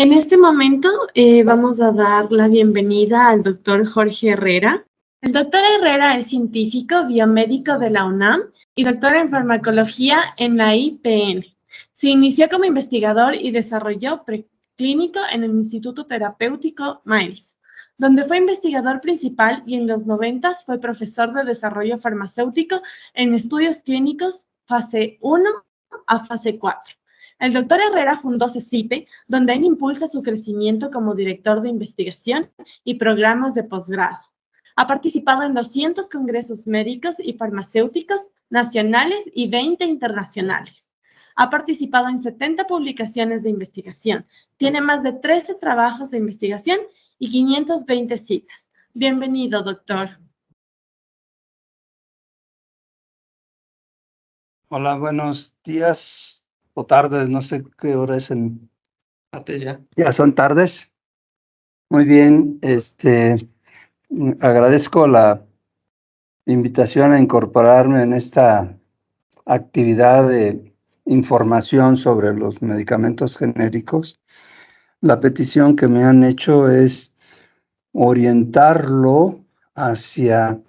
En este momento vamos a dar la bienvenida al doctor Jorge Herrera. El doctor Herrera es científico biomédico de la UNAM y doctor en farmacología en la IPN. Se inició como investigador y desarrolló preclínico en el Instituto Terapéutico Miles, donde fue investigador principal y en los 90 fue profesor de desarrollo farmacéutico en estudios clínicos fase 1 a fase 4. El doctor Herrera fundó CECIPE, donde él impulsa su crecimiento como director de investigación y programas de posgrado. Ha participado en 200 congresos médicos y farmacéuticos nacionales y 20 internacionales. Ha participado en 70 publicaciones de investigación. Tiene más de 13 trabajos de investigación y 520 citas. Bienvenido, doctor. Hola, buenos días o tardes, no sé qué hora es en... Antes ya. Ya son tardes. Muy bien, agradezco la invitación a incorporarme en esta actividad de información sobre los medicamentos genéricos. La petición que me han hecho es orientarlo hacia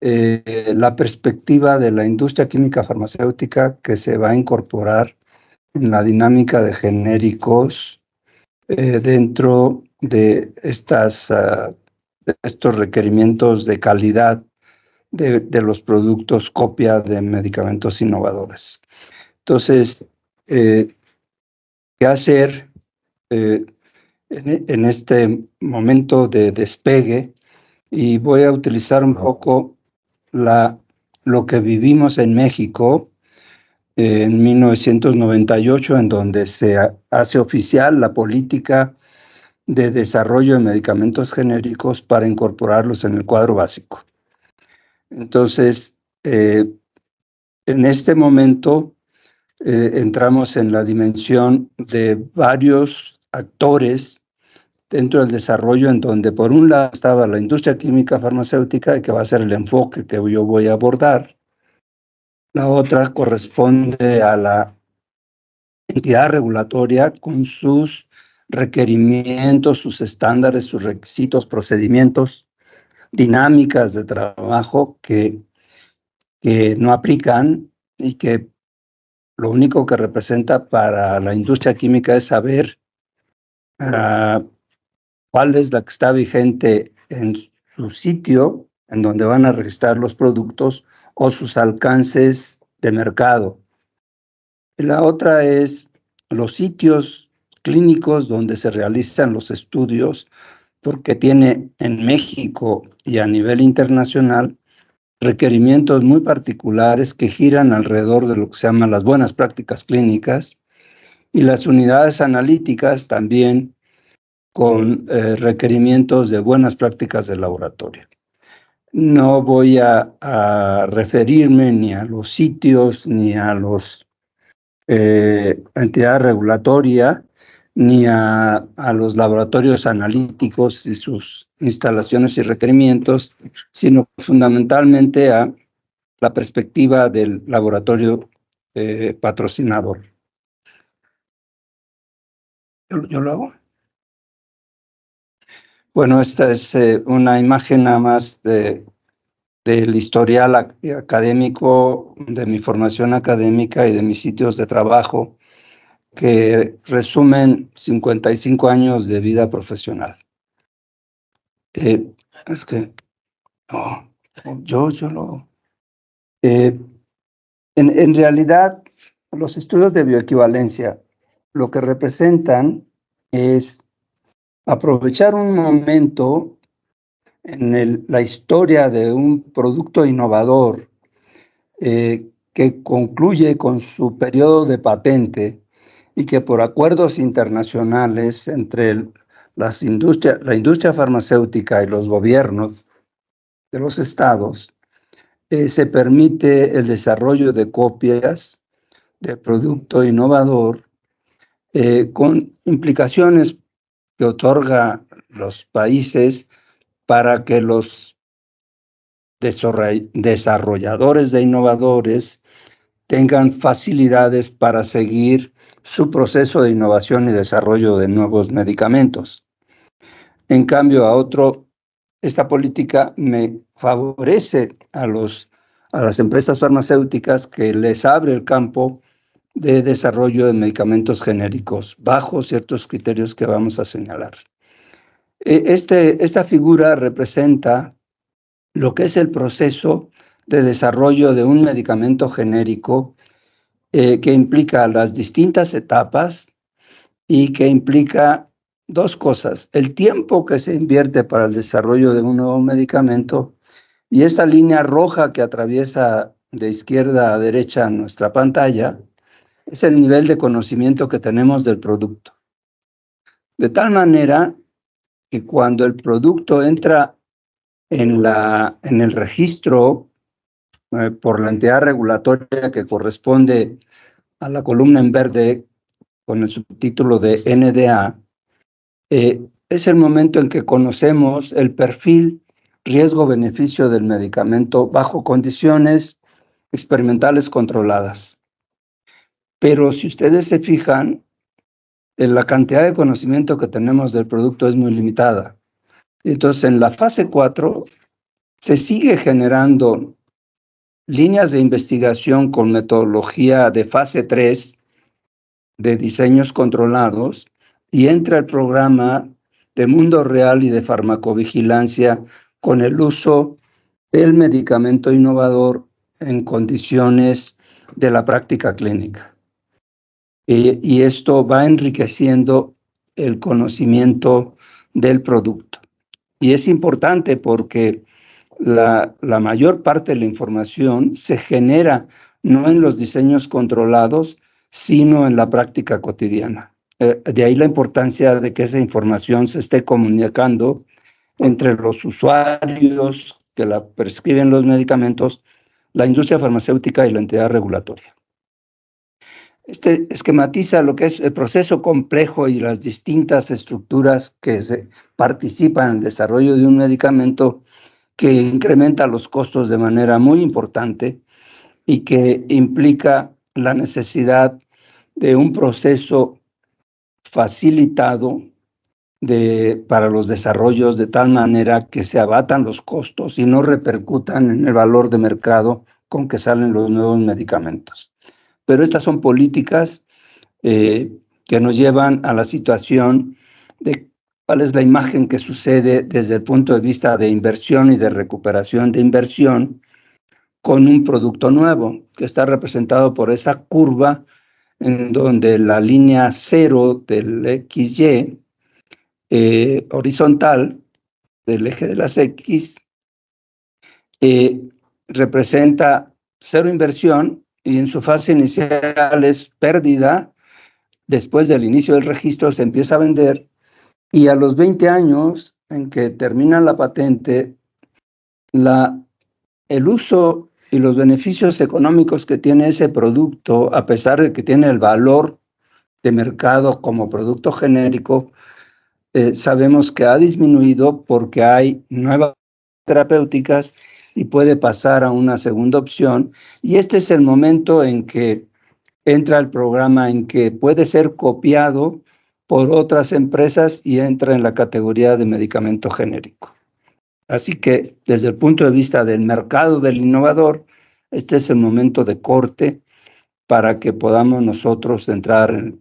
la perspectiva de la industria química farmacéutica que se va a incorporar en la dinámica de genéricos dentro de estos requerimientos de calidad de los productos copia de medicamentos innovadores. Entonces, ¿qué hacer en este momento de despegue? Y voy a utilizar un poco lo que vivimos en México en 1998, en donde se hace oficial la política de desarrollo de medicamentos genéricos para incorporarlos en el cuadro básico. Entonces, en este momento entramos en la dimensión de varios actores dentro del desarrollo, en donde por un lado estaba la industria química farmacéutica, que va a ser el enfoque que yo voy a abordar. La otra corresponde a la entidad regulatoria con sus requerimientos, sus estándares, sus requisitos, procedimientos, dinámicas de trabajo que no aplican y que lo único que representa para la industria química es saber cuál es la que está vigente en su sitio, en donde van a registrar los productos o sus alcances de mercado. Y la otra es los sitios clínicos donde se realizan los estudios, porque tiene en México y a nivel internacional requerimientos muy particulares que giran alrededor de lo que se llaman las buenas prácticas clínicas, y las unidades analíticas también con requerimientos de buenas prácticas de laboratorio. No voy a referirme ni a los sitios, ni a los entidad regulatoria, ni a los laboratorios analíticos y sus instalaciones y requerimientos, sino fundamentalmente a la perspectiva del laboratorio patrocinador. ¿Yo lo hago? Bueno, esta es una imagen nada más del historial académico, de mi formación académica y de mis sitios de trabajo, que resumen 55 años de vida profesional. Es que, no, yo lo... en realidad, los estudios de bioequivalencia lo que representan es aprovechar un momento en la historia de un producto innovador que concluye con su periodo de patente y que por acuerdos internacionales entre la industria farmacéutica y los gobiernos de los estados, se permite el desarrollo de copias de producto innovador con implicaciones que otorga los países para que los desarrolladores de innovadores tengan facilidades para seguir su proceso de innovación y desarrollo de nuevos medicamentos. En cambio, esta política me favorece a las empresas farmacéuticas, que les abre el campo de desarrollo de medicamentos genéricos bajo ciertos criterios que vamos a señalar. Esta figura representa lo que es el proceso de desarrollo de un medicamento genérico, que implica las distintas etapas y que implica dos cosas: el tiempo que se invierte para el desarrollo de un nuevo medicamento, y esta línea roja que atraviesa de izquierda a derecha nuestra pantalla es el nivel de conocimiento que tenemos del producto. De tal manera que cuando el producto entra en el registro por la entidad regulatoria que corresponde a la columna en verde con el subtítulo de NDA, es el momento en que conocemos el perfil riesgo-beneficio del medicamento bajo condiciones experimentales controladas. Pero si ustedes se fijan, la cantidad de conocimiento que tenemos del producto es muy limitada. Entonces, en la fase 4 se sigue generando líneas de investigación con metodología de fase 3 de diseños controlados, y entra el programa de mundo real y de farmacovigilancia con el uso del medicamento innovador en condiciones de la práctica clínica. Y esto va enriqueciendo el conocimiento del producto. Y es importante porque la mayor parte de la información se genera no en los diseños controlados, sino en la práctica cotidiana. De ahí la importancia de que esa información se esté comunicando entre los usuarios que la prescriben los medicamentos, la industria farmacéutica y la entidad regulatoria. Este esquematiza lo que es el proceso complejo y las distintas estructuras que participan en el desarrollo de un medicamento, que incrementa los costos de manera muy importante y que implica la necesidad de un proceso facilitado para los desarrollos, de tal manera que se abatan los costos y no repercutan en el valor de mercado con que salen los nuevos medicamentos. Pero estas son políticas que nos llevan a la situación de cuál es la imagen que sucede desde el punto de vista de inversión y de recuperación de inversión con un producto nuevo, que está representado por esa curva en donde la línea 0 del XY horizontal del eje de las X representa cero inversión, y en su fase inicial es pérdida. Después del inicio del registro se empieza a vender, y a los 20 años en que termina la patente, el uso y los beneficios económicos que tiene ese producto, a pesar de que tiene el valor de mercado como producto genérico, sabemos que ha disminuido porque hay nuevas terapéuticas y puede pasar a una segunda opción. Y este es el momento en que entra el programa, en que puede ser copiado por otras empresas y entra en la categoría de medicamento genérico. Así que desde el punto de vista del mercado del innovador, este es el momento de corte para que podamos nosotros entrar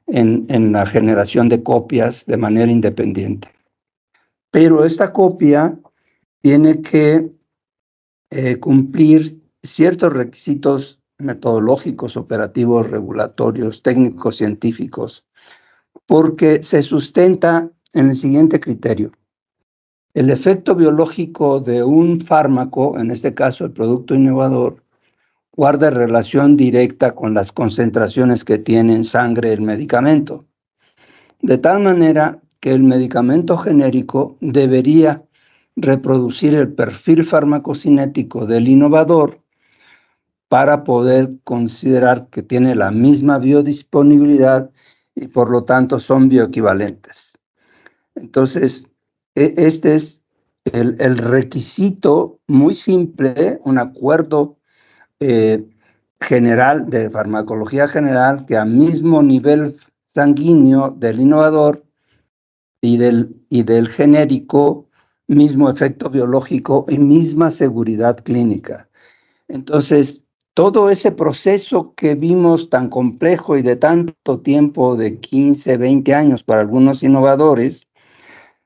en la generación de copias de manera independiente. Pero esta copia tiene que cumplir ciertos requisitos metodológicos, operativos, regulatorios, técnicos, científicos, porque se sustenta en el siguiente criterio: el efecto biológico de un fármaco, en este caso el producto innovador, guarda relación directa con las concentraciones que tiene en sangre el medicamento, de tal manera que el medicamento genérico debería reproducir el perfil farmacocinético del innovador para poder considerar que tiene la misma biodisponibilidad y por lo tanto son bioequivalentes. Entonces, este es el requisito muy simple, un acuerdo general, de farmacología general, que a mismo nivel sanguíneo del innovador y del genérico, mismo efecto biológico y misma seguridad clínica. Entonces, todo ese proceso que vimos tan complejo y de tanto tiempo, de 15, 20 años para algunos innovadores,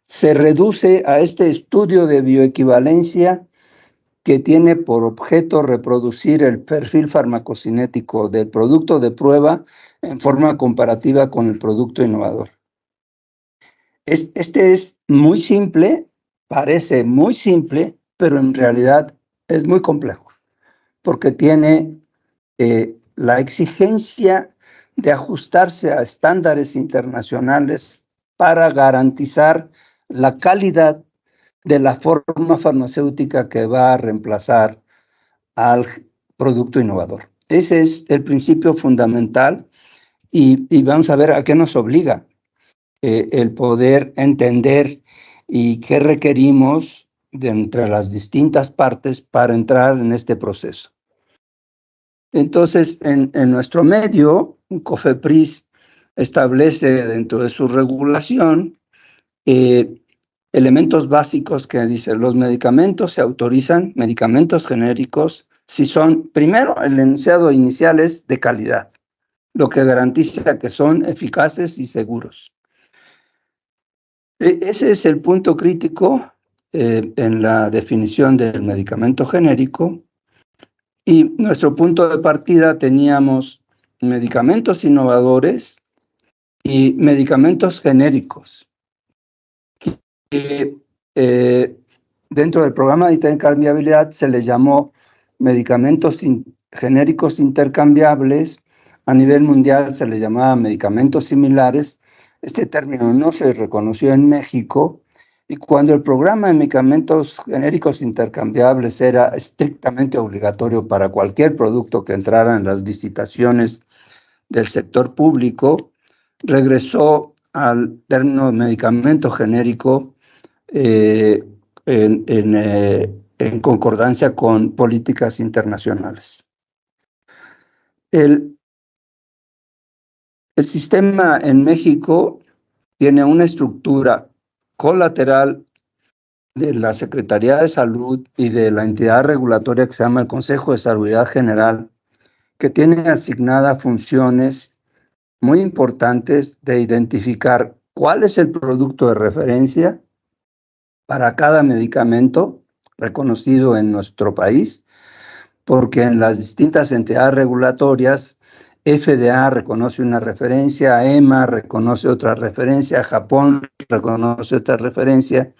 se reduce a este estudio de bioequivalencia que tiene por objeto reproducir el perfil farmacocinético del producto de prueba en forma comparativa con el producto innovador. Este es muy simple, parece muy simple, pero en realidad es muy complejo, porque tiene la exigencia de ajustarse a estándares internacionales para garantizar la calidad de la forma farmacéutica que va a reemplazar al producto innovador. Ese es el principio fundamental y vamos a ver a qué nos obliga el poder entender y qué requerimos de entre las distintas partes para entrar en este proceso. Entonces, en nuestro medio, COFEPRIS establece dentro de su regulación elementos básicos que dicen: los medicamentos se autorizan, medicamentos genéricos, si son, primero, el enunciado inicial es de calidad, lo que garantiza que son eficaces y seguros. Ese es el punto crítico en la definición del medicamento genérico. Y nuestro punto de partida teníamos medicamentos innovadores y medicamentos genéricos. Dentro del programa de intercambiabilidad se les llamó medicamentos genéricos intercambiables. A nivel mundial se les llamaba medicamentos similares. Este término no se reconoció en México, y cuando el programa de medicamentos genéricos intercambiables era estrictamente obligatorio para cualquier producto que entrara en las licitaciones del sector público, regresó al término medicamento genérico en concordancia con políticas internacionales. El sistema en México tiene una estructura colateral de la Secretaría de Salud y de la entidad regulatoria que se llama el Consejo de Salubridad General, que tiene asignadas funciones muy importantes de identificar cuál es el producto de referencia para cada medicamento reconocido en nuestro país, porque en las distintas entidades regulatorias, FDA reconoce una referencia, EMA reconoce otra referencia, Japón reconoce otra referencia,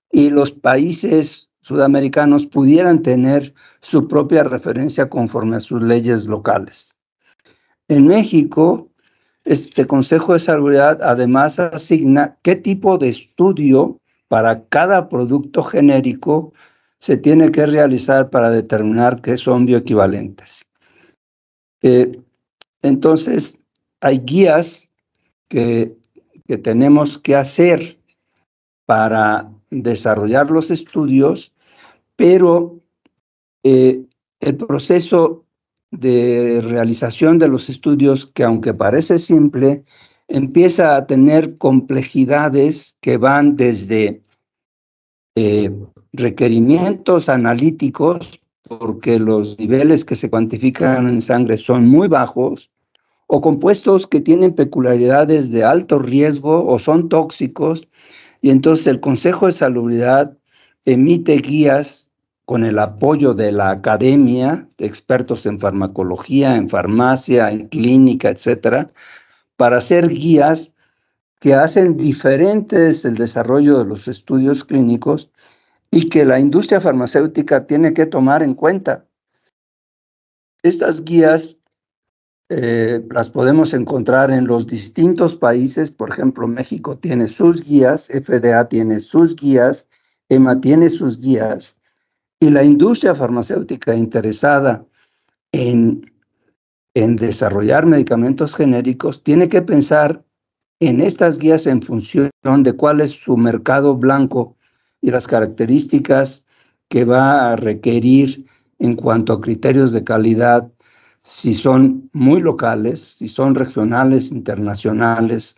y los países sudamericanos pudieran tener su propia referencia conforme a sus leyes locales. En México, este Consejo de Salubridad además asigna qué tipo de estudio para cada producto genérico se tiene que realizar para determinar que son bioequivalentes. Entonces, hay guías que tenemos que hacer para desarrollar los estudios, pero el proceso de realización de los estudios, que aunque parece simple, empieza a tener complejidades que van desde requerimientos analíticos, porque los niveles que se cuantifican en sangre son muy bajos, o compuestos que tienen peculiaridades de alto riesgo o son tóxicos, y entonces el Consejo de Salubridad emite guías con el apoyo de la academia, de expertos en farmacología, en farmacia, en clínica, etcétera, para hacer guías que hacen diferentes el desarrollo de los estudios clínicos y que la industria farmacéutica tiene que tomar en cuenta. Estas guías las podemos encontrar en los distintos países. Por ejemplo, México tiene sus guías, FDA tiene sus guías, EMA tiene sus guías, y la industria farmacéutica interesada en desarrollar medicamentos genéricos tiene que pensar en estas guías en función de cuál es su mercado blanco y las características que va a requerir en cuanto a criterios de calidad si son muy locales, si son regionales, internacionales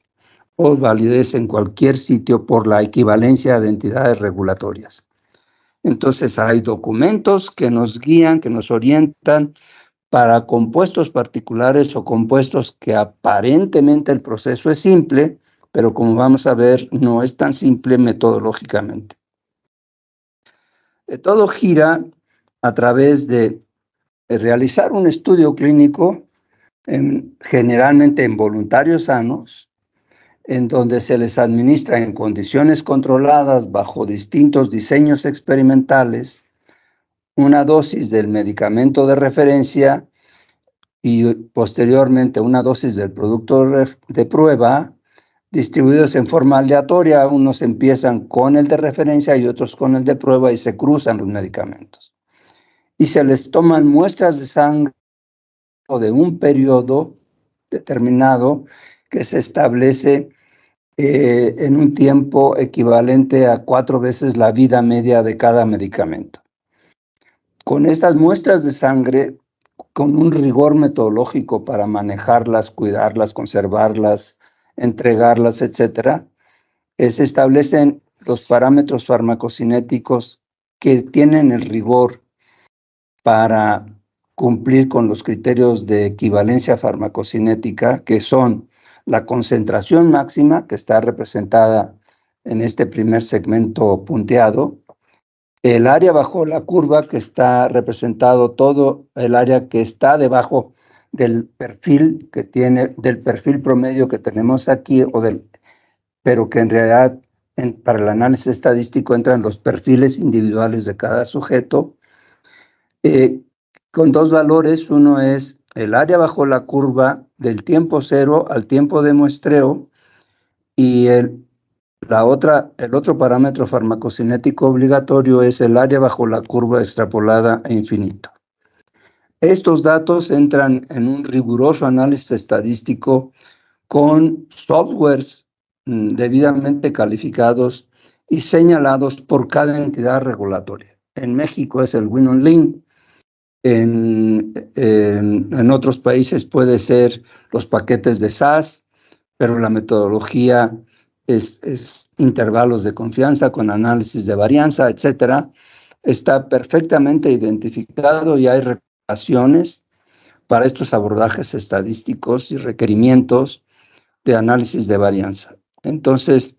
o validez en cualquier sitio por la equivalencia de entidades regulatorias. Entonces hay documentos que nos guían, que nos orientan para compuestos particulares o compuestos que aparentemente el proceso es simple, pero como vamos a ver, no es tan simple metodológicamente. Todo gira a través de realizar un estudio clínico, generalmente en voluntarios sanos, en donde se les administra en condiciones controladas bajo distintos diseños experimentales una dosis del medicamento de referencia y posteriormente una dosis del producto de prueba, distribuidos en forma aleatoria. Unos empiezan con el de referencia y otros con el de prueba y se cruzan los medicamentos. Y se les toman muestras de sangre de un periodo determinado que se establece en un tiempo equivalente a 4 veces la vida media de cada medicamento. Con estas muestras de sangre, con un rigor metodológico para manejarlas, cuidarlas, conservarlas, entregarlas, etcétera, se establecen los parámetros farmacocinéticos que tienen el rigor para cumplir con los criterios de equivalencia farmacocinética, que son la concentración máxima, que está representada en este primer segmento punteado, el área bajo la curva, que está representado todo el área que está debajo del perfil que tiene, del perfil promedio que tenemos aquí, pero que en realidad para el análisis estadístico entran los perfiles individuales de cada sujeto, con dos valores. Uno es el área bajo la curva del tiempo cero al tiempo de muestreo, y el otro parámetro farmacocinético obligatorio es el área bajo la curva extrapolada a infinito. Estos datos entran en un riguroso análisis estadístico con softwares debidamente calificados y señalados por cada entidad regulatoria. En México es el WinOnLink. En otros países puede ser los paquetes de SAS, pero la metodología es intervalos de confianza con análisis de varianza, etcétera. Está perfectamente identificado y hay recomendaciones para estos abordajes estadísticos y requerimientos de análisis de varianza. Entonces,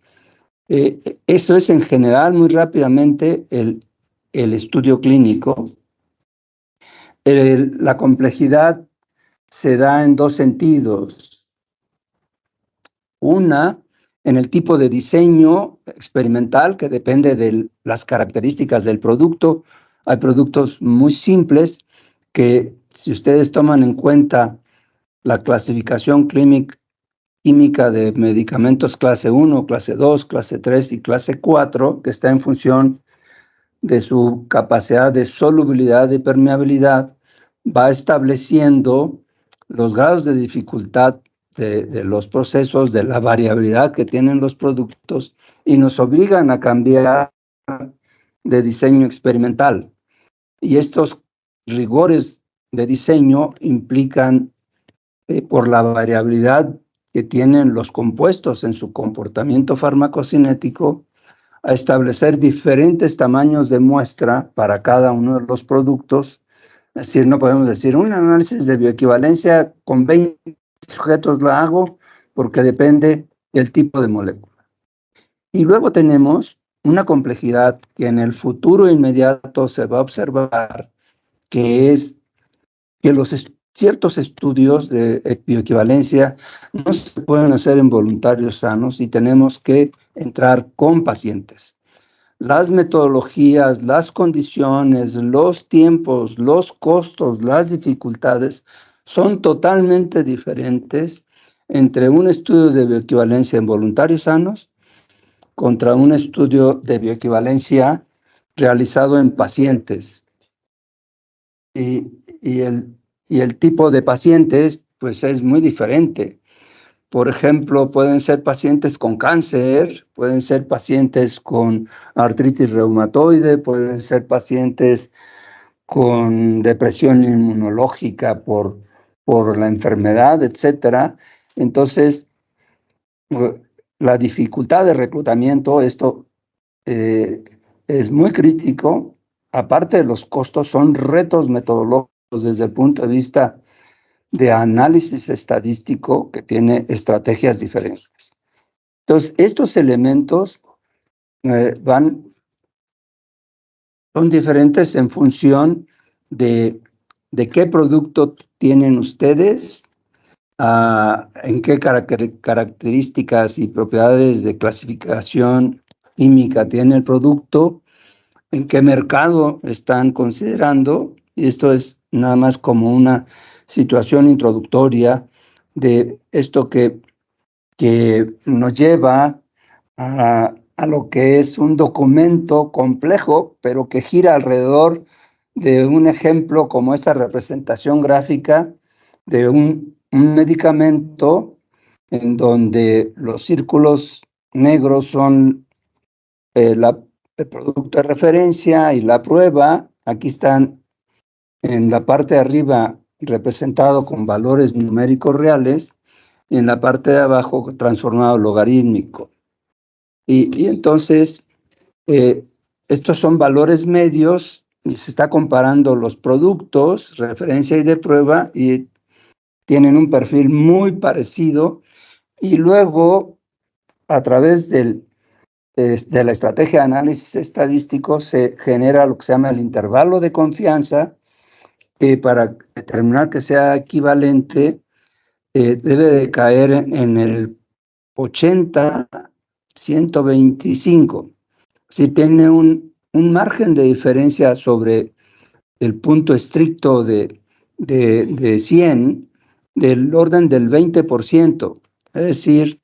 eso es en general, muy rápidamente, el estudio clínico. La complejidad se da en dos sentidos. Una, en el tipo de diseño experimental, que depende de las características del producto. Hay productos muy simples que, si ustedes toman en cuenta la clasificación química de medicamentos clase 1, clase 2, clase 3 y clase 4, que está en función de su capacidad de solubilidad y permeabilidad, va estableciendo los grados de dificultad de los procesos, de la variabilidad que tienen los productos, y nos obligan a cambiar de diseño experimental. Y estos rigores de diseño implican, por la variabilidad que tienen los compuestos en su comportamiento farmacocinético, a establecer diferentes tamaños de muestra para cada uno de los productos. Es decir, no podemos decir un análisis de bioequivalencia con 20 sujetos la hago, porque depende del tipo de molécula. Y luego tenemos una complejidad que en el futuro inmediato se va a observar, que es que ciertos estudios de bioequivalencia no se pueden hacer en voluntarios sanos y tenemos que entrar con pacientes. Las metodologías, las condiciones, los tiempos, los costos, las dificultades son totalmente diferentes entre un estudio de bioequivalencia en voluntarios sanos contra un estudio de bioequivalencia realizado en pacientes. Y el tipo de pacientes, pues, es muy diferente. Por ejemplo, pueden ser pacientes con cáncer, pueden ser pacientes con artritis reumatoide, pueden ser pacientes con depresión inmunológica por por la enfermedad, etcétera. Entonces, la dificultad de reclutamiento, esto es muy crítico. Aparte de los costos, son retos metodológicos desde el punto de vista de análisis estadístico que tiene estrategias diferentes. Entonces, estos elementos son diferentes en función de qué producto tienen ustedes, en qué características y propiedades de clasificación química tiene el producto, en qué mercado están considerando. Y esto es nada más como una situación introductoria de esto que nos lleva a lo que es un documento complejo, pero que gira alrededor de un ejemplo como esta representación gráfica de un medicamento en donde los círculos negros son el producto de referencia y la prueba. Aquí están en la parte de arriba representado con valores numéricos reales y en la parte de abajo transformado logarítmico. Y entonces, estos son valores medios y se está comparando los productos, referencia y de prueba, y tienen un perfil muy parecido. Y luego, a través de la estrategia de análisis estadístico, se genera lo que se llama el intervalo de confianza, que para determinar que sea equivalente, debe de caer en el 80, 125. Si tiene un margen de diferencia sobre el punto estricto de 100, del orden del 20%, es decir,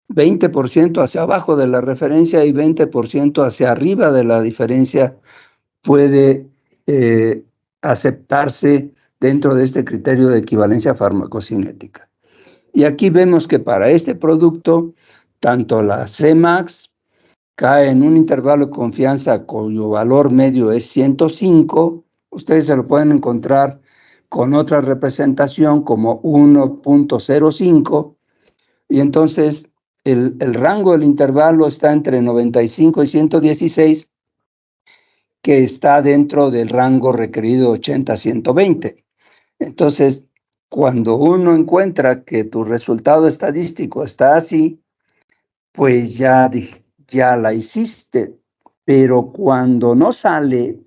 20% hacia abajo de la referencia y 20% hacia arriba de la diferencia puede aceptarse dentro de este criterio de equivalencia farmacocinética. Y aquí vemos que para este producto, tanto la Cmax cae en un intervalo de confianza cuyo valor medio es 105. Ustedes se lo pueden encontrar con otra representación como 1.05. Y entonces el rango del intervalo está entre 95 y 116, que está dentro del rango requerido 80 a 120. Entonces, cuando uno encuentra que tu resultado estadístico está así, pues ya la hiciste. Pero cuando no sale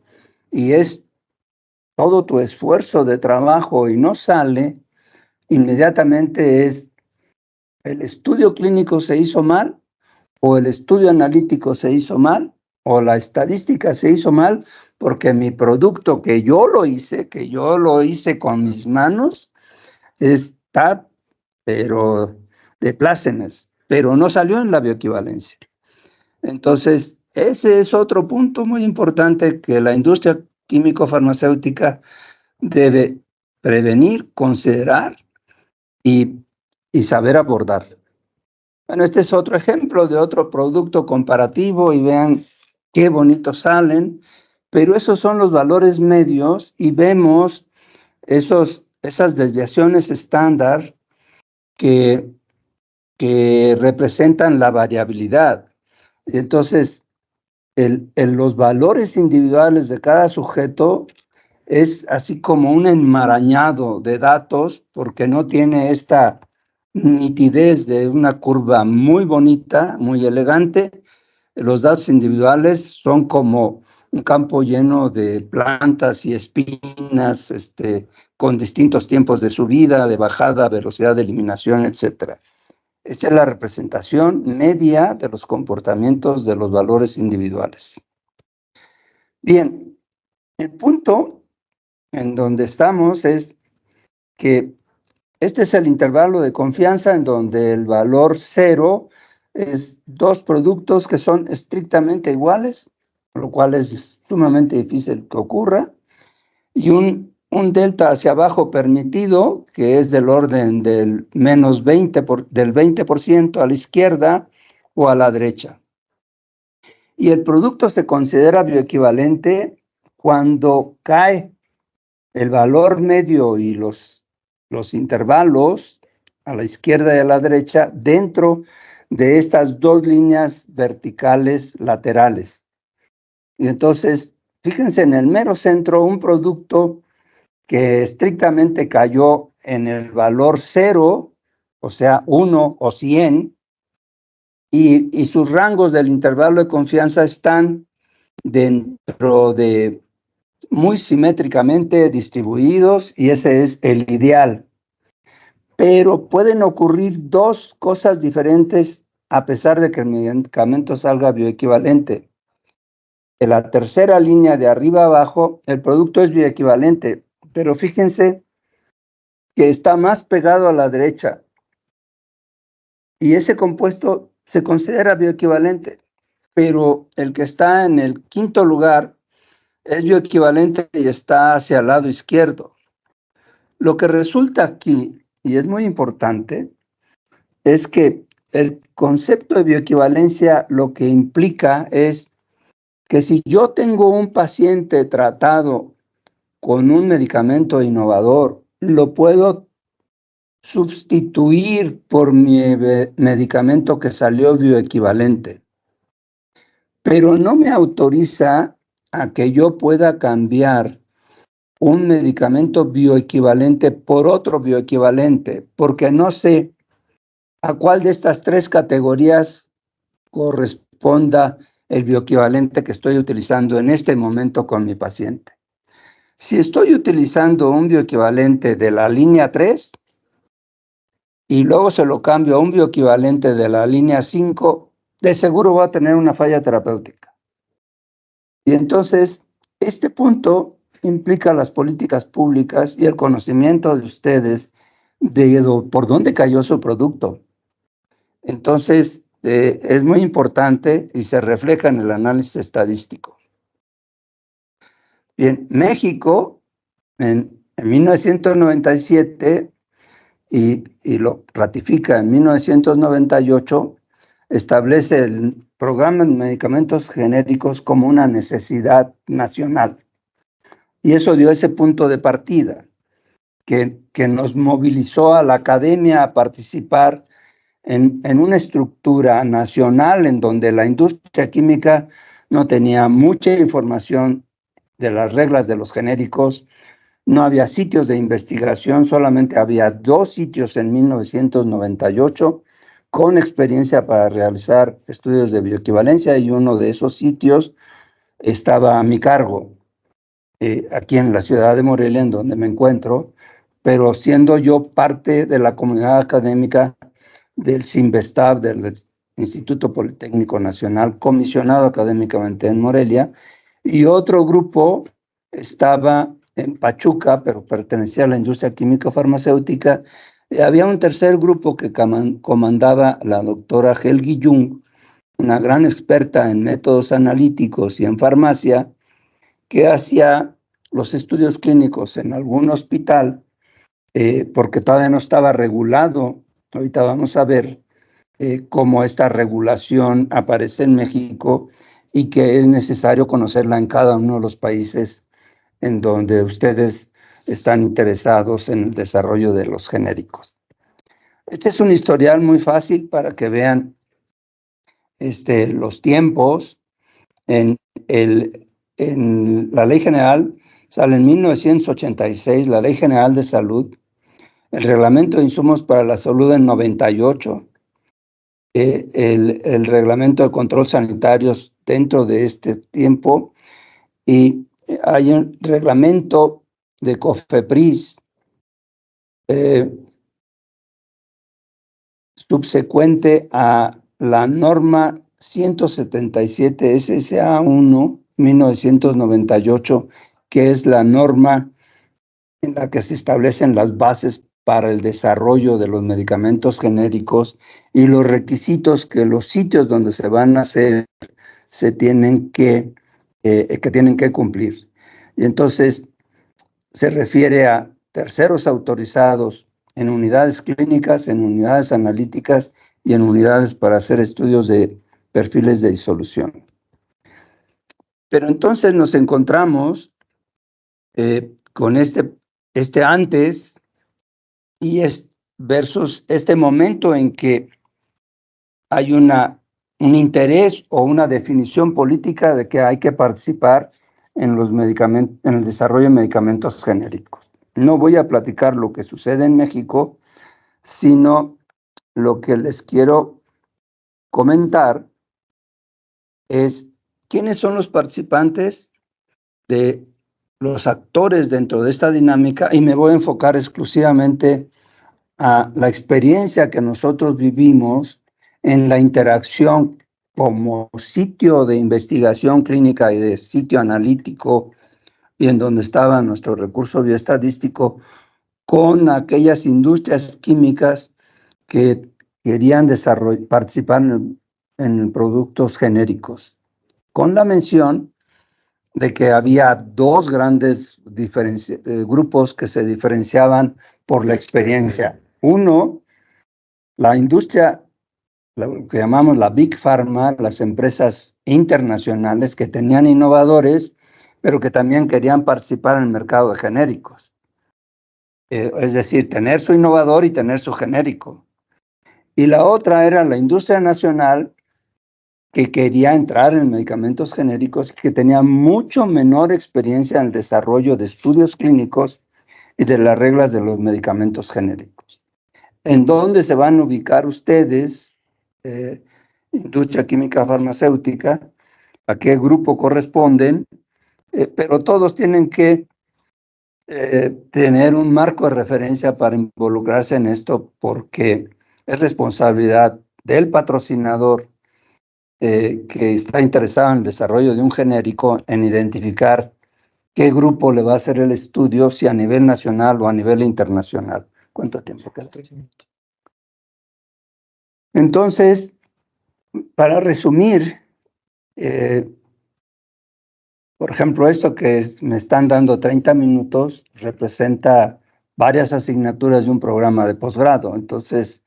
y es todo tu esfuerzo de trabajo y no sale, inmediatamente es el estudio clínico se hizo mal, o el estudio analítico se hizo mal, o la estadística se hizo mal, porque mi producto que yo lo hice con mis manos, está, pero de plácemes, pero no salió en la bioequivalencia. Entonces, ese es otro punto muy importante que la industria químico-farmacéutica debe prevenir, considerar y saber abordar. Bueno, este es otro ejemplo de otro producto comparativo y vean qué bonitos salen, pero esos son los valores medios y vemos esas desviaciones estándar que representan la variabilidad. Y entonces, los valores individuales de cada sujeto es así como un enmarañado de datos, porque no tiene esta nitidez de una curva muy bonita, muy elegante. Los datos individuales son como un campo lleno de plantas y espinas, con distintos tiempos de subida, de bajada, velocidad de eliminación, etc. Esta es la representación media de los comportamientos de los valores individuales. Bien, el punto en donde estamos es que este es el intervalo de confianza en donde el valor 0 es dos productos que son estrictamente iguales, lo cual es sumamente difícil que ocurra, y un delta hacia abajo permitido, que es del orden del menos 20% a la izquierda o a la derecha. Y el producto se considera bioequivalente cuando cae el valor medio y los los intervalos a la izquierda y a la derecha dentro de estas dos líneas verticales laterales. Y entonces, fíjense en el mero centro, un producto que estrictamente cayó en el valor 0, o sea, 1 o 100, y sus rangos del intervalo de confianza están dentro de muy simétricamente distribuidos, y ese es el ideal. Pero pueden ocurrir dos cosas diferentes a pesar de que el medicamento salga bioequivalente. En la tercera línea de arriba abajo, el producto es bioequivalente, pero fíjense que está más pegado a la derecha y ese compuesto se considera bioequivalente, pero el que está en el quinto lugar es bioequivalente y está hacia el lado izquierdo. Lo que resulta aquí, y es muy importante, es que el concepto de bioequivalencia lo que implica es que si yo tengo un paciente tratado con un medicamento innovador, lo puedo sustituir por mi medicamento que salió bioequivalente, pero no me autoriza a que yo pueda cambiar un medicamento bioequivalente por otro bioequivalente, porque no sé a cuál de estas tres categorías corresponda el bioequivalente que estoy utilizando en este momento con mi paciente. Si estoy utilizando un bioequivalente de la línea 3 y luego se lo cambio a un bioequivalente de la línea 5, de seguro voy a tener una falla terapéutica. Y entonces, este punto implica las políticas públicas y el conocimiento de ustedes de por dónde cayó su producto. Entonces, es muy importante y se refleja en el análisis estadístico. Bien, México en 1997 y lo ratifica en 1998, establece el programa de medicamentos genéricos como una necesidad nacional. Y eso dio ese punto de partida que nos movilizó a la academia a participar en una estructura nacional en donde la industria química no tenía mucha información de las reglas de los genéricos, no había sitios de investigación, solamente había 2 sitios en 1998 con experiencia para realizar estudios de bioequivalencia y uno de esos sitios estaba a mi cargo, aquí en la ciudad de Morelia, en donde me encuentro, pero siendo yo parte de la comunidad académica del CINVESTAB, del Instituto Politécnico Nacional, comisionado académicamente en Morelia, y otro grupo estaba en Pachuca, pero pertenecía a la industria químico-farmacéutica. Había un tercer grupo que comandaba la doctora Helgi Jung, una gran experta en métodos analíticos y en farmacia, que hacía los estudios clínicos en algún hospital, porque todavía no estaba regulado. Ahorita vamos a ver cómo esta regulación aparece en México y que es necesario conocerla en cada uno de los países en donde ustedes están interesados en el desarrollo de los genéricos. Este es un historial muy fácil para que vean los tiempos. En la Ley General sale en 1986 la Ley General de Salud, el Reglamento de Insumos para la Salud en 98, el Reglamento de Control Sanitarios dentro de este tiempo, y hay un reglamento de COFEPRIS subsecuente a la norma 177 SSA1 1998, que es la norma en la que se establecen las bases para el desarrollo de los medicamentos genéricos y los requisitos que los sitios donde se van a hacer se tienen que cumplir. Y entonces se refiere a terceros autorizados en unidades clínicas, en unidades analíticas y en unidades para hacer estudios de perfiles de disolución. Pero entonces nos encontramos con este antes y es versus este momento en que hay un interés o una definición política de que hay que participar en los medicamentos, en el desarrollo de medicamentos genéricos. No voy a platicar lo que sucede en México, sino lo que les quiero comentar es quiénes son los participantes, de los actores dentro de esta dinámica, y me voy a enfocar exclusivamente a la experiencia que nosotros vivimos en la interacción como sitio de investigación clínica y de sitio analítico, y en donde estaba nuestro recurso bioestadístico, con aquellas industrias químicas que querían participar en productos genéricos, con la mención de que había dos grandes grupos que se diferenciaban por la experiencia. Uno, la industria, lo que llamamos la Big Pharma, las empresas internacionales que tenían innovadores, pero que también querían participar en el mercado de genéricos. Es decir, tener su innovador y tener su genérico. Y la otra era la industria nacional, que quería entrar en medicamentos genéricos, que tenía mucho menor experiencia en el desarrollo de estudios clínicos y de las reglas de los medicamentos genéricos. ¿En dónde se van a ubicar ustedes, industria química farmacéutica? ¿A qué grupo corresponden? Pero todos tienen que tener un marco de referencia para involucrarse en esto, porque es responsabilidad del patrocinador que está interesado en el desarrollo de un genérico, en identificar qué grupo le va a hacer el estudio, si a nivel nacional o a nivel internacional. ¿Cuánto tiempo queda? Entonces, para resumir, por ejemplo, esto que me están dando 30 minutos representa varias asignaturas de un programa de posgrado. Entonces,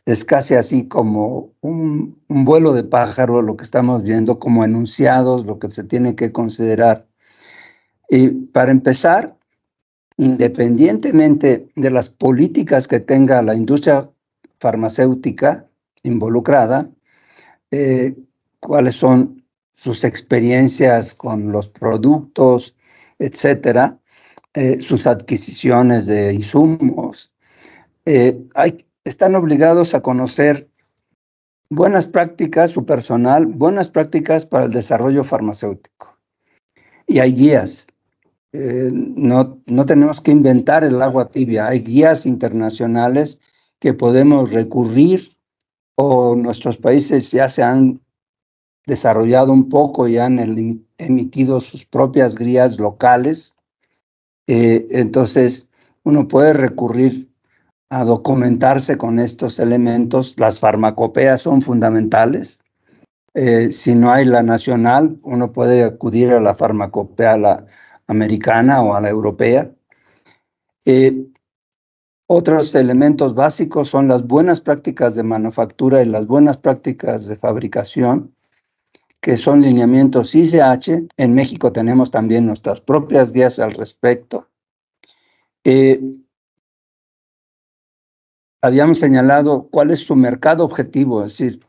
es casi así como un vuelo de pájaro lo que estamos viendo, como enunciados, lo que se tiene que considerar. Y para empezar, independientemente de las políticas que tenga la industria farmacéutica involucrada, cuáles son sus experiencias con los productos, etcétera, sus adquisiciones de insumos, están obligados a conocer buenas prácticas, su personal, buenas prácticas para el desarrollo farmacéutico. Y hay guías. No tenemos que inventar el agua tibia. Hay guías internacionales que podemos recurrir, o nuestros países ya se han desarrollado un poco y han emitido sus propias guías locales. Entonces, uno puede recurrir a documentarse con estos elementos. Las farmacopeas son fundamentales. Si no hay la nacional, uno puede acudir a la farmacopea, la americana o a la europea. Otros elementos básicos son las buenas prácticas de manufactura y las buenas prácticas de fabricación, que son lineamientos ICH. En México tenemos también nuestras propias guías al respecto. Habíamos señalado cuál es su mercado objetivo, es decir,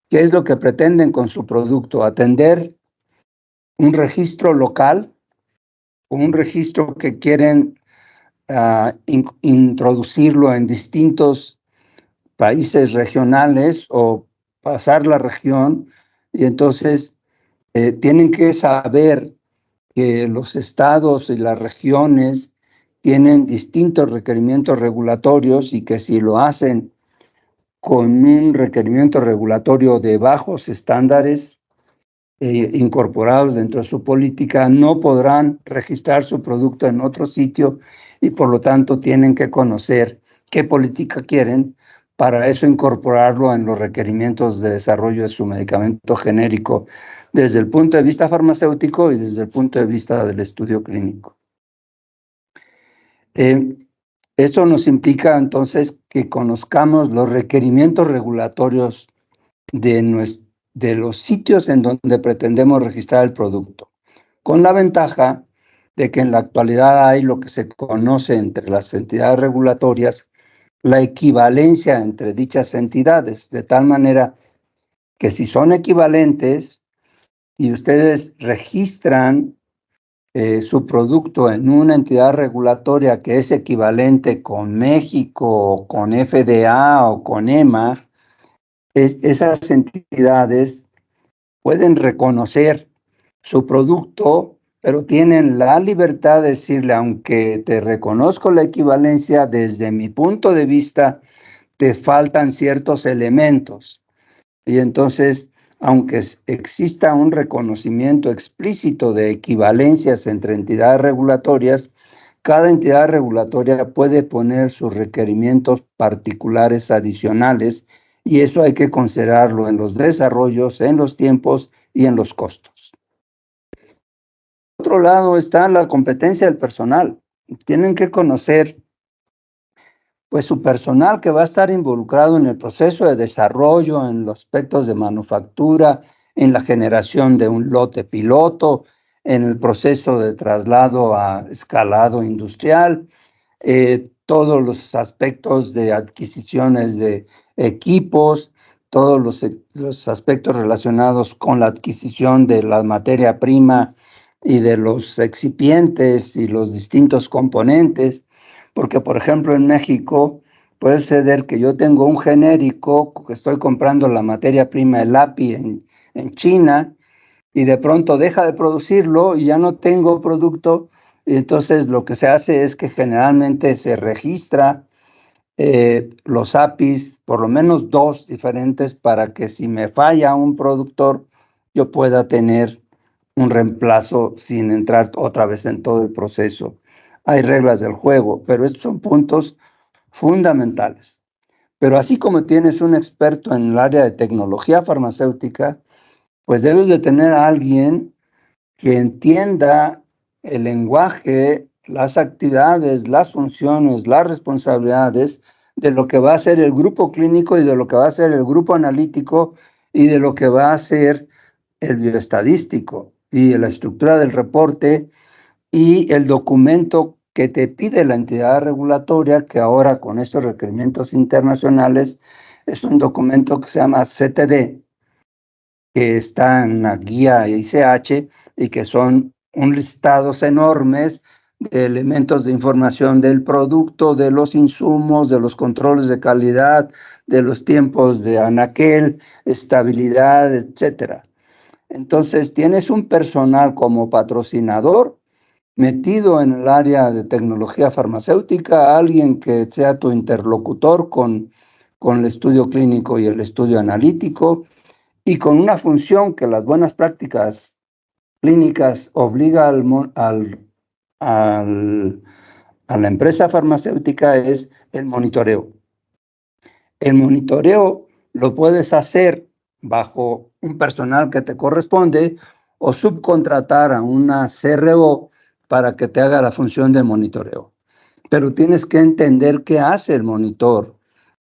qué es lo que pretenden con su producto: atender un registro local, o un registro que quieren introducirlo en distintos países regionales o pasar la región, y entonces tienen que saber que los estados y las regiones tienen distintos requerimientos regulatorios, y que si lo hacen con un requerimiento regulatorio de bajos estándares incorporados dentro de su política, no podrán registrar su producto en otro sitio, y por lo tanto tienen que conocer qué política quieren, para eso incorporarlo en los requerimientos de desarrollo de su medicamento genérico, desde el punto de vista farmacéutico y desde el punto de vista del estudio clínico. Esto nos implica entonces que conozcamos los requerimientos regulatorios de los sitios en donde pretendemos registrar el producto, con la ventaja de que en la actualidad hay lo que se conoce entre las entidades regulatorias, la equivalencia entre dichas entidades, de tal manera que si son equivalentes y ustedes registran su producto en una entidad regulatoria que es equivalente con México, o con FDA o con EMA, esas entidades pueden reconocer su producto, pero tienen la libertad de decirle, aunque te reconozco la equivalencia, desde mi punto de vista, te faltan ciertos elementos. Y entonces, aunque exista un reconocimiento explícito de equivalencias entre entidades regulatorias, cada entidad regulatoria puede poner sus requerimientos particulares adicionales y eso hay que considerarlo en los desarrollos, en los tiempos y en los costos. Por otro lado está la competencia del personal. Tienen que conocer pues su personal que va a estar involucrado en el proceso de desarrollo, en los aspectos de manufactura, en la generación de un lote piloto, en el proceso de traslado a escalado industrial, todos los aspectos de adquisiciones de equipos, todos los aspectos relacionados con la adquisición de la materia prima y de los excipientes y los distintos componentes. Porque, por ejemplo, en México puede suceder que yo tengo un genérico, que estoy comprando la materia prima, el API en China, y de pronto deja de producirlo y ya no tengo producto. Y entonces lo que se hace es que generalmente se registra los APIs, por lo menos 2 diferentes, para que si me falla un productor, yo pueda tener un reemplazo sin entrar otra vez en todo el proceso. Hay reglas del juego, pero estos son puntos fundamentales. Pero así como tienes un experto en el área de tecnología farmacéutica, pues debes de tener a alguien que entienda el lenguaje, las actividades, las funciones, las responsabilidades de lo que va a ser el grupo clínico y de lo que va a ser el grupo analítico y de lo que va a ser el bioestadístico y la estructura del reporte y el documento que te pide la entidad regulatoria, que ahora con estos requerimientos internacionales es un documento que se llama CTD, que está en la guía ICH y que son un listados enormes de elementos de información del producto, de los insumos, de los controles de calidad, de los tiempos de anaquel, estabilidad, etcétera. Entonces, tienes un personal como patrocinador metido en el área de tecnología farmacéutica, alguien que sea tu interlocutor con el estudio clínico y el estudio analítico, y con una función que las buenas prácticas clínicas obliga a la empresa farmacéutica es el monitoreo. El monitoreo lo puedes hacer bajo un personal que te corresponde o subcontratar a una CRO para que te haga la función de monitoreo. Pero tienes que entender qué hace el monitor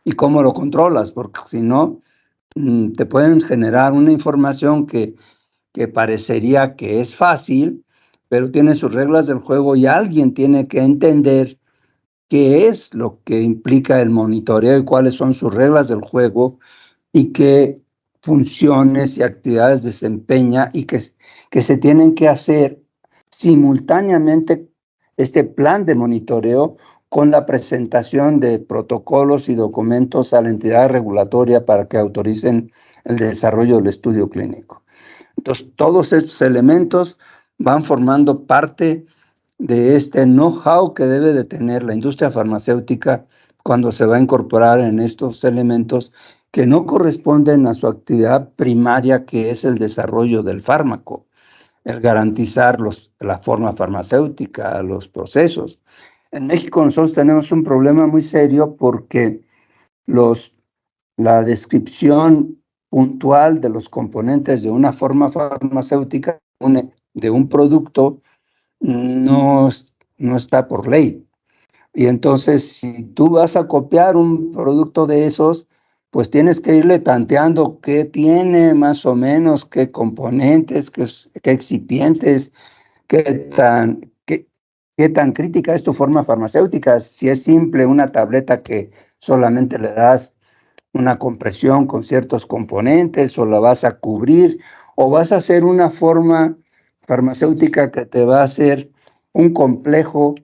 y cómo lo controlas, porque si no, te pueden generar una información que parecería que es fácil, pero tiene sus reglas del juego y alguien tiene que entender qué es lo que implica el monitoreo y cuáles son sus reglas del juego y qué funciones y actividades desempeña y que se tienen que hacer simultáneamente este plan de monitoreo con la presentación de protocolos y documentos a la entidad regulatoria para que autoricen el desarrollo del estudio clínico. Entonces, todos estos elementos van formando parte de este know-how que debe de tener la industria farmacéutica cuando se va a incorporar en estos elementos que no corresponden a su actividad primaria, que es el desarrollo del fármaco, el garantizar la forma farmacéutica, los procesos. En México nosotros tenemos un problema muy serio porque la descripción puntual de los componentes de una forma farmacéutica, de un producto, no está por ley. Y entonces, si tú vas a copiar un producto de esos, pues tienes que irle tanteando qué tiene más o menos, qué componentes, qué excipientes, qué qué tan crítica es tu forma farmacéutica, si es simple una tableta que solamente le das una compresión con ciertos componentes, o la vas a cubrir, o vas a hacer una forma farmacéutica que te va a hacer un complejo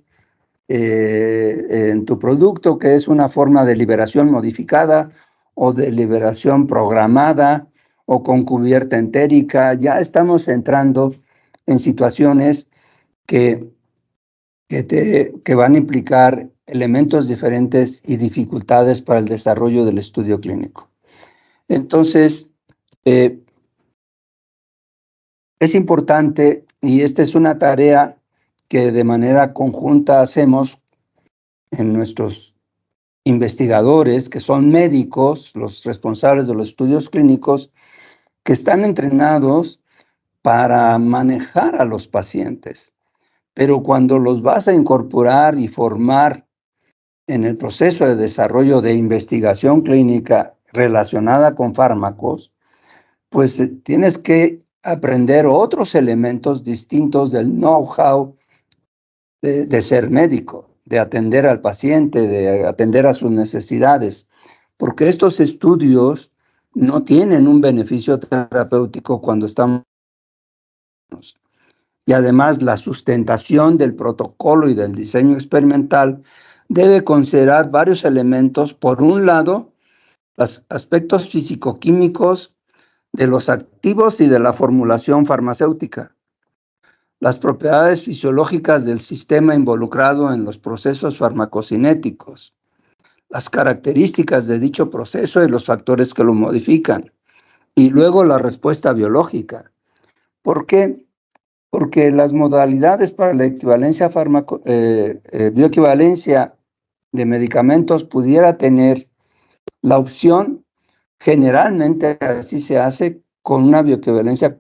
en tu producto, que es una forma de liberación modificada o de liberación programada o con cubierta entérica. Ya estamos entrando en situaciones que que van a implicar elementos diferentes y dificultades para el desarrollo del estudio clínico. Entonces, es importante, y esta es una tarea que de manera conjunta hacemos en nuestros investigadores, que son médicos, los responsables de los estudios clínicos, que están entrenados para manejar a los pacientes. Pero cuando los vas a incorporar y formar en el proceso de desarrollo de investigación clínica relacionada con fármacos, pues tienes que aprender otros elementos distintos del know-how de ser médico, de atender al paciente, de atender a sus necesidades, porque estos estudios no tienen un beneficio terapéutico cuando estamos. Y además la sustentación del protocolo y del diseño experimental debe considerar varios elementos. Por un lado, los aspectos físico-químicos de los activos y de la formulación farmacéutica, las propiedades fisiológicas del sistema involucrado en los procesos farmacocinéticos, las características de dicho proceso y los factores que lo modifican, y luego la respuesta biológica. ¿Por qué? Porque las modalidades para la equivalencia bioequivalencia de medicamentos pudiera tener la opción, generalmente así se hace, con una bioequivalencia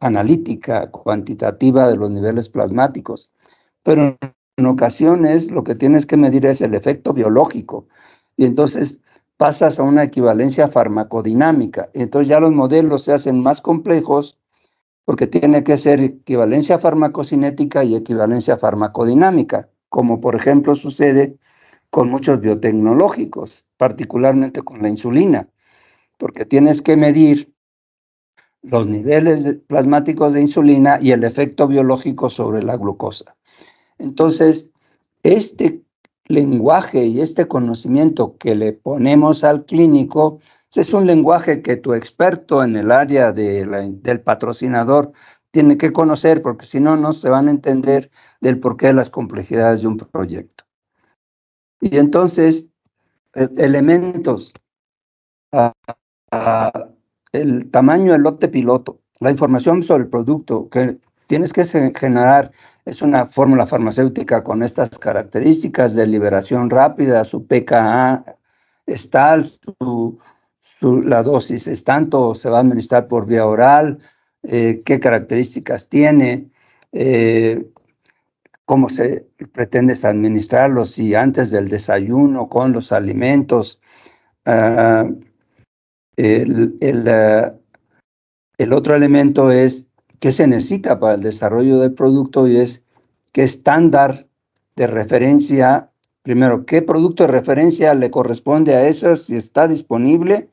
analítica, cuantitativa de los niveles plasmáticos, pero en ocasiones lo que tienes que medir es el efecto biológico, y entonces pasas a una equivalencia farmacodinámica, y entonces ya los modelos se hacen más complejos, porque tiene que ser equivalencia farmacocinética y equivalencia farmacodinámica, como por ejemplo sucede con muchos biotecnológicos, particularmente con la insulina, porque tienes que medir los niveles plasmáticos de insulina y el efecto biológico sobre la glucosa. Entonces, este lenguaje y este conocimiento que le ponemos al clínico es un lenguaje que tu experto en el área del patrocinador tiene que conocer, porque si no, no se van a entender del porqué de las complejidades de un proyecto. Y entonces, elementos, el tamaño del lote piloto, la información sobre el producto que tienes que generar, es una fórmula farmacéutica con estas características de liberación rápida, su pKa es tal, la dosis es tanto, se va a administrar por vía oral, qué características tiene, cómo se pretende administrarlo, si antes del desayuno, con los alimentos. El otro elemento es qué se necesita para el desarrollo del producto, y es qué estándar de referencia, primero, qué producto de referencia le corresponde a eso, si está disponible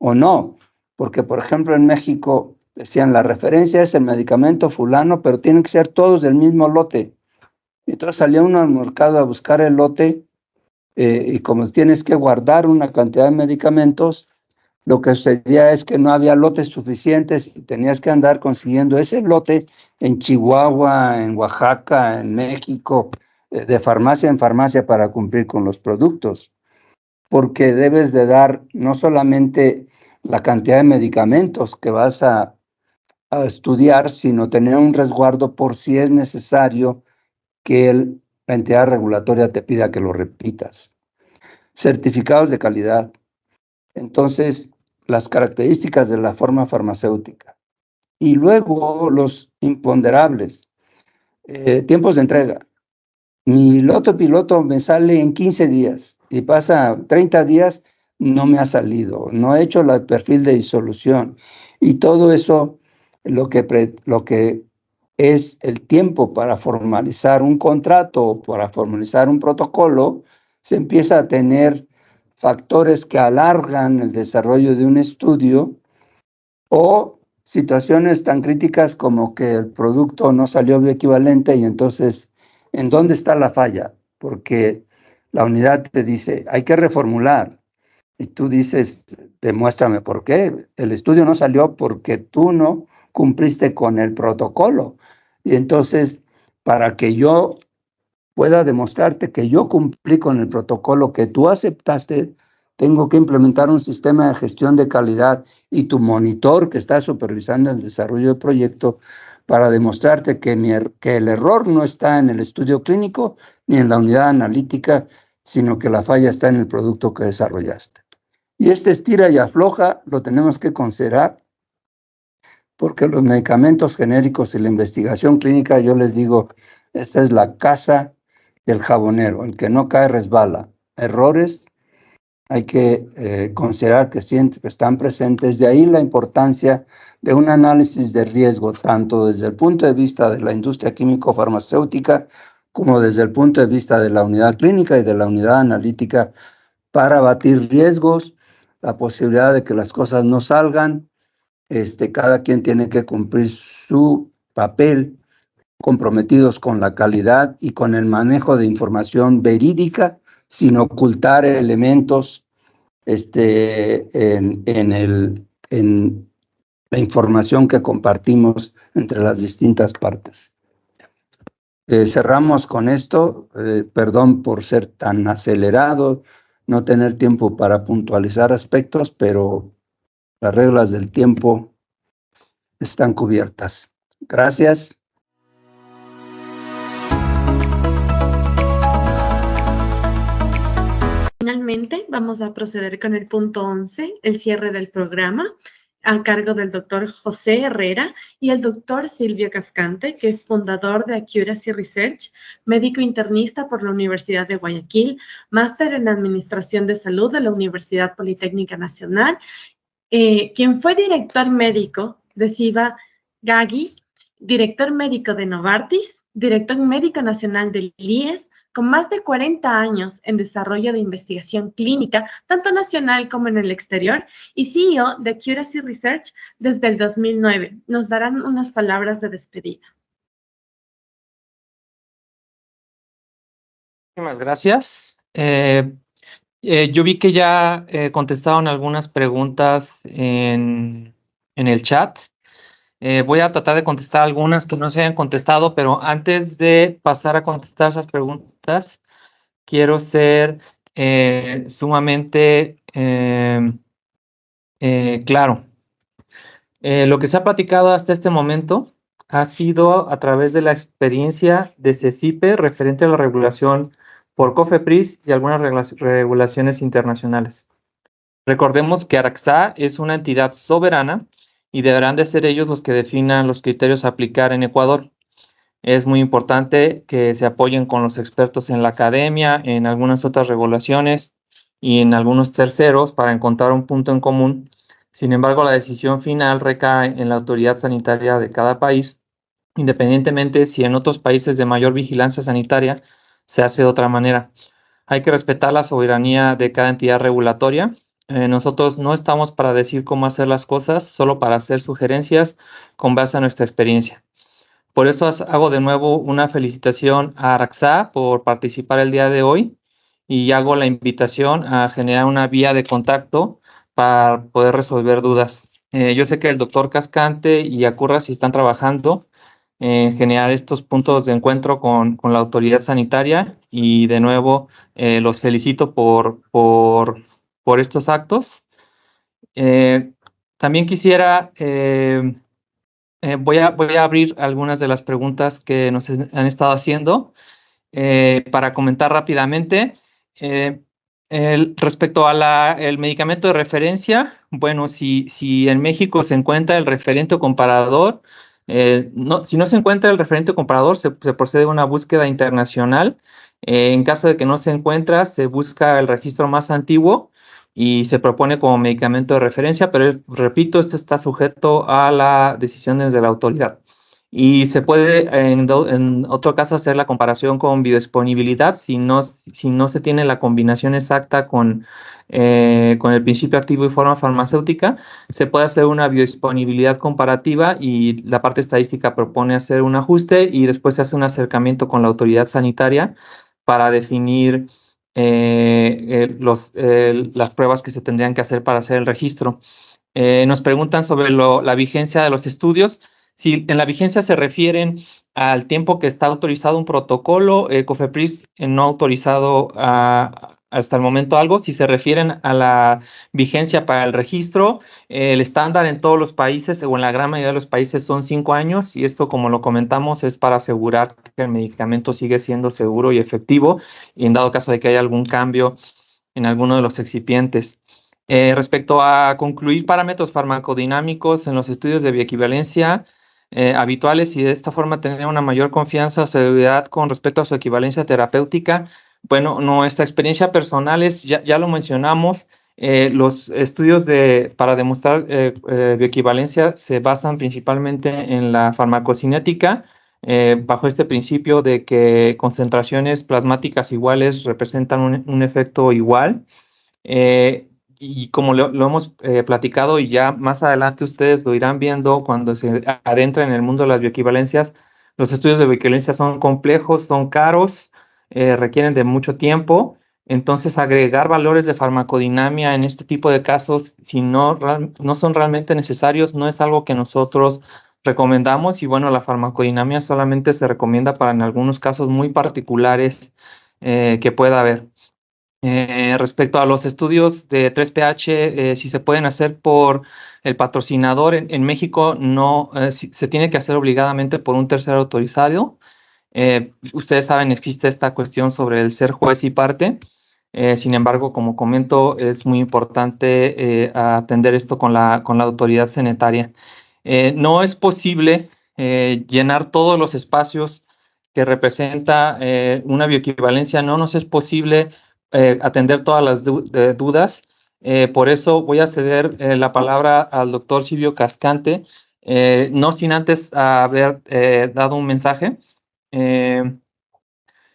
o no. Porque, por ejemplo, en México decían, la referencia es el medicamento fulano, pero tienen que ser todos del mismo lote. Entonces salía uno al mercado a buscar el lote, y como tienes que guardar una cantidad de medicamentos, lo que sucedía es que no había lotes suficientes y tenías que andar consiguiendo ese lote en Chihuahua, en Oaxaca, en México, de farmacia en farmacia para cumplir con los productos. Porque debes de dar no solamente la cantidad de medicamentos que vas a estudiar, sino tener un resguardo por si es necesario que la entidad regulatoria te pida que lo repitas. Certificados de calidad. Entonces, las características de la forma farmacéutica. Y luego los imponderables. Tiempos de entrega. Mi lote piloto me sale en 15 días y pasa 30 días, no me ha salido. No he hecho el perfil de disolución. Y todo eso, lo que es el tiempo para formalizar un contrato o para formalizar un protocolo, se empieza a tener factores que alargan el desarrollo de un estudio o situaciones tan críticas como que el producto no salió bioequivalente y entonces, ¿en dónde está la falla? Porque la unidad te dice, hay que reformular. Y tú dices, demuéstrame por qué. El estudio no salió porque tú no cumpliste con el protocolo. Y entonces, para que yo pueda demostrarte que yo cumplí con el protocolo que tú aceptaste, tengo que implementar un sistema de gestión de calidad y tu monitor que está supervisando el desarrollo del proyecto para demostrarte que el error no está en el estudio clínico ni en la unidad analítica, sino que la falla está en el producto que desarrollaste. Y este estira y afloja lo tenemos que considerar porque los medicamentos genéricos y la investigación clínica, yo les digo, esta es la casa del jabonero, el que no cae resbala. Errores hay que considerar que están presentes, de ahí la importancia de un análisis de riesgo, tanto desde el punto de vista de la industria químico-farmacéutica como desde el punto de vista de la unidad clínica y de la unidad analítica, para abatir riesgos, la posibilidad de que las cosas no salgan. Cada quien tiene que cumplir su papel, comprometidos con la calidad y con el manejo de información verídica, sin ocultar elementos en la información que compartimos entre las distintas partes. Cerramos con esto. Perdón por ser tan acelerado, no tener tiempo para puntualizar aspectos, pero las reglas del tiempo están cubiertas. Gracias. Finalmente, vamos a proceder con el punto 11, el cierre del programa, a cargo del doctor José Herrera y el doctor Silvio Cascante, que es fundador de Accuracy Research, médico internista por la Universidad de Guayaquil, máster en Administración de Salud de la Universidad Politécnica Nacional, quien fue director médico de Ciba Geigy, director médico de Novartis, director médico nacional del IES, con más de 40 años en desarrollo de investigación clínica, tanto nacional como en el exterior, y CEO de Accuracy Research desde el 2009. Nos darán unas palabras de despedida. Muchísimas gracias. Yo vi que ya contestaron algunas preguntas en el chat. Voy a tratar de contestar algunas que no se hayan contestado, pero antes de pasar a contestar esas preguntas, quiero ser sumamente claro. Lo que se ha platicado hasta este momento ha sido a través de la experiencia de CECIPE referente a la regulación por COFEPRIS y algunas regulaciones internacionales. Recordemos que ARAXA es una entidad soberana y deberán de ser ellos los que definan los criterios a aplicar en Ecuador. Es muy importante que se apoyen con los expertos en la academia, en algunas otras regulaciones y en algunos terceros para encontrar un punto en común. Sin embargo, la decisión final recae en la autoridad sanitaria de cada país, independientemente si en otros países de mayor vigilancia sanitaria se hace de otra manera. Hay que respetar la soberanía de cada entidad regulatoria. Nosotros no estamos para decir cómo hacer las cosas, solo para hacer sugerencias con base a nuestra experiencia. Por eso hago de nuevo una felicitación a ARAXA por participar el día de hoy y hago la invitación a generar una vía de contacto para poder resolver dudas. Yo sé que el doctor Cascante y Accuracy están trabajando en generar estos puntos de encuentro con la autoridad sanitaria y de nuevo los felicito por estos actos. También quisiera, voy a abrir algunas de las preguntas que nos han estado haciendo para comentar rápidamente. Respecto a el medicamento de referencia, bueno, si en México se encuentra el referente o comparador, si no se encuentra el referente o comparador, se procede a una búsqueda internacional. En caso de que no se encuentra, se busca el registro más antiguo y se propone como medicamento de referencia, pero repito, esto está sujeto a la decisión desde la autoridad. Y se puede, en otro caso, hacer la comparación con biodisponibilidad si no se tiene la combinación exacta con el principio activo y forma farmacéutica. Se puede hacer una biodisponibilidad comparativa y la parte estadística propone hacer un ajuste y después se hace un acercamiento con la autoridad sanitaria para definir las pruebas que se tendrían que hacer para hacer el registro. Nos preguntan sobre la vigencia de los estudios. Si en la vigencia se refieren al tiempo que está autorizado un protocolo, COFEPRIS no ha autorizado hasta el momento algo. Si se refieren a la vigencia para el registro, el estándar en todos los países o en la gran mayoría de los países son 5 años y esto, como lo comentamos, es para asegurar que el medicamento sigue siendo seguro y efectivo y en dado caso de que haya algún cambio en alguno de los excipientes. Respecto a concluir parámetros farmacodinámicos en los estudios de bioequivalencia habituales y de esta forma tener una mayor confianza o seguridad con respecto a su equivalencia terapéutica, bueno, nuestra experiencia personal es, ya lo mencionamos, los estudios para demostrar bioequivalencia se basan principalmente en la farmacocinética, bajo este principio de que concentraciones plasmáticas iguales representan un efecto igual. Y como lo hemos platicado y ya más adelante ustedes lo irán viendo cuando se adentran en el mundo de las bioequivalencias, los estudios de bioequivalencia son complejos, son caros, requieren de mucho tiempo. Entonces, agregar valores de farmacodinamia en este tipo de casos, si no son realmente necesarios, no es algo que nosotros recomendamos. Y bueno, la farmacodinamia solamente se recomienda para en algunos casos muy particulares que pueda haber. Respecto a los estudios de 3pH, si se pueden hacer por el patrocinador en México, no se tiene que hacer obligadamente por un tercero autorizado. Ustedes saben, existe esta cuestión sobre el ser juez y parte. Sin embargo, como comento, es muy importante atender esto con la autoridad sanitaria. No es posible llenar todos los espacios que representa una bioequivalencia, no nos es posible atender todas las dudas. Por eso voy a ceder la palabra al doctor Silvio Cascante, no sin antes haber dado un mensaje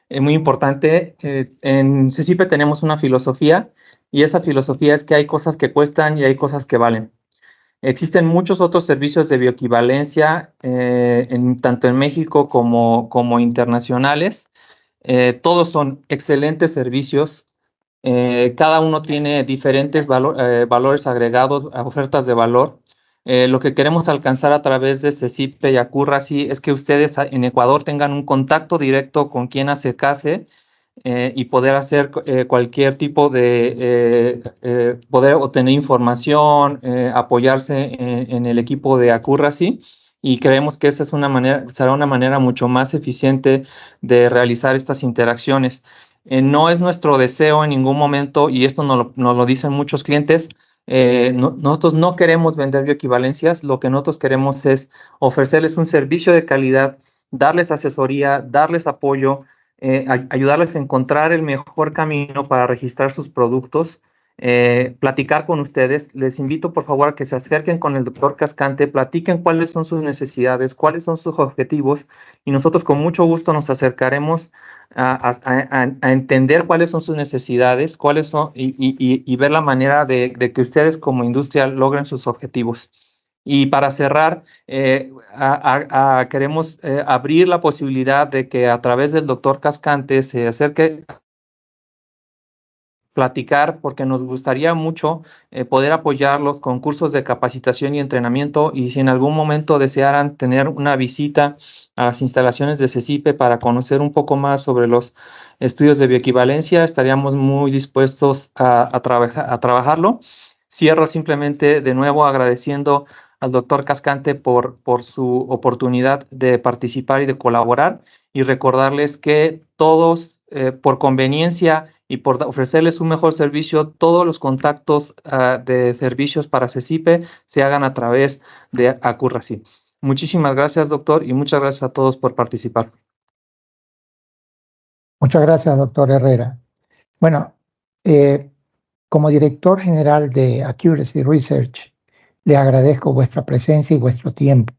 muy importante. En CECIPE tenemos una filosofía y esa filosofía es que hay cosas que cuestan y hay cosas que valen. Existen muchos otros servicios de bioequivalencia, tanto en México como internacionales. Todos son excelentes servicios. Cada uno tiene diferentes valores agregados, ofertas de valor. Lo que queremos alcanzar a través de CECIPE y Accuracy es que ustedes en Ecuador tengan un contacto directo con quien acercarse y poder hacer cualquier tipo de, poder obtener información, apoyarse en el equipo de Accuracy. Y creemos que esa será una manera mucho más eficiente de realizar estas interacciones. No es nuestro deseo en ningún momento, y esto nos lo dicen muchos clientes, nosotros no queremos vender bioequivalencias, lo que nosotros queremos es ofrecerles un servicio de calidad, darles asesoría, darles apoyo, ayudarles a encontrar el mejor camino para registrar sus productos, platicar con ustedes. Les invito por favor a que se acerquen con el doctor Cascante, platiquen cuáles son sus necesidades, cuáles son sus objetivos y nosotros con mucho gusto nos acercaremos a entender cuáles son sus necesidades, cuáles son y ver la manera de que ustedes como industria logren sus objetivos. Y para cerrar, queremos abrir la posibilidad de que a través del doctor Cascante se acerque platicar, porque nos gustaría mucho poder apoyarlos con cursos de capacitación y entrenamiento, y si en algún momento desearan tener una visita a las instalaciones de CECIPE para conocer un poco más sobre los estudios de bioequivalencia, estaríamos muy dispuestos a trabajarlo. Cierro simplemente de nuevo agradeciendo al doctor Cascante por su oportunidad de participar y de colaborar, y recordarles que todos, por conveniencia y por ofrecerles un mejor servicio, todos los contactos de servicios para CECIPE se hagan a través de Accuracy. Muchísimas gracias, doctor, y muchas gracias a todos por participar. Muchas gracias, doctor Herrera. Bueno, como director general de Accuracy Research, le agradezco vuestra presencia y vuestro tiempo.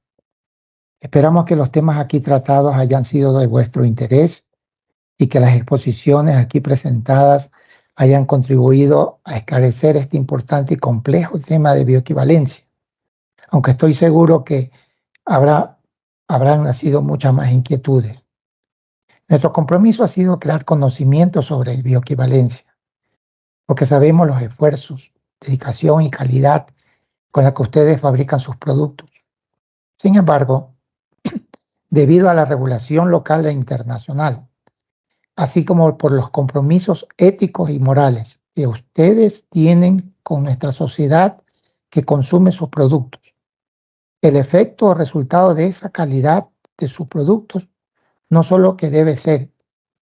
Esperamos que los temas aquí tratados hayan sido de vuestro interés y que las exposiciones aquí presentadas hayan contribuido a esclarecer este importante y complejo tema de bioequivalencia, aunque estoy seguro que habrán nacido muchas más inquietudes. Nuestro compromiso ha sido crear conocimiento sobre bioequivalencia, porque sabemos los esfuerzos, dedicación y calidad con la que ustedes fabrican sus productos. Sin embargo, debido a la regulación local e internacional, así como por los compromisos éticos y morales que ustedes tienen con nuestra sociedad que consume sus productos, el efecto o resultado de esa calidad de sus productos no solo que debe ser,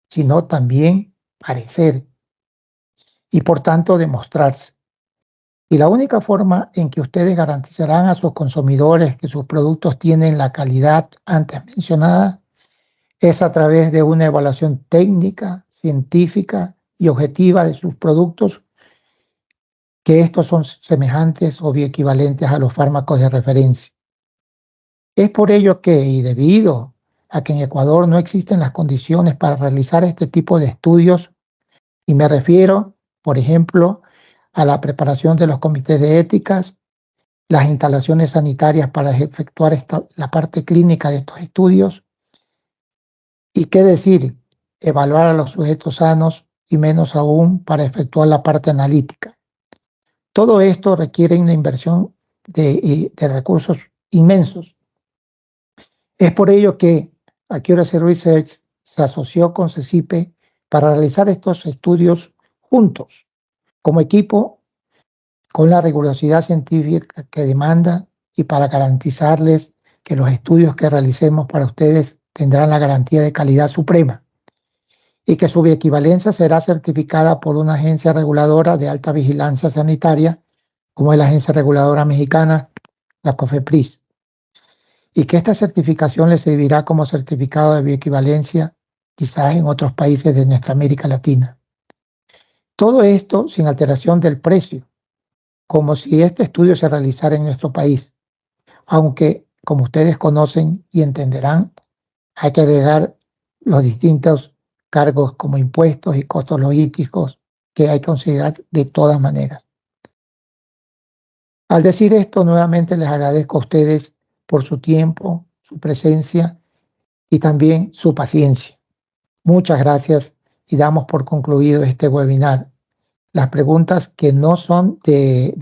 sino también parecer y por tanto demostrarse. Y la única forma en que ustedes garantizarán a sus consumidores que sus productos tienen la calidad antes mencionada es a través de una evaluación técnica, científica y objetiva de sus productos, que estos son semejantes o bioequivalentes a los fármacos de referencia. Es por ello que, y debido a que en Ecuador no existen las condiciones para realizar este tipo de estudios, y me refiero, por ejemplo, a la preparación de los comités de éticas, las instalaciones sanitarias para efectuar la parte clínica de estos estudios, y qué decir, evaluar a los sujetos sanos y menos aún para efectuar la parte analítica. Todo esto requiere una inversión de recursos inmensos. Es por ello que Accuracy Research se asoció con CECIPE para realizar estos estudios juntos, como equipo, con la rigurosidad científica que demanda y para garantizarles que los estudios que realicemos para ustedes tendrán la garantía de calidad suprema y que su bioequivalencia será certificada por una agencia reguladora de alta vigilancia sanitaria, como es la agencia reguladora mexicana, la COFEPRIS, y que esta certificación les servirá como certificado de bioequivalencia quizás en otros países de nuestra América Latina. Todo esto sin alteración del precio, como si este estudio se realizara en nuestro país, aunque, como ustedes conocen y entenderán, hay que agregar los distintos cargos como impuestos y costos logísticos que hay que considerar de todas maneras. Al decir esto, nuevamente les agradezco a ustedes por su tiempo, su presencia y también su paciencia. Muchas gracias y damos por concluido este webinar. Las preguntas que no son que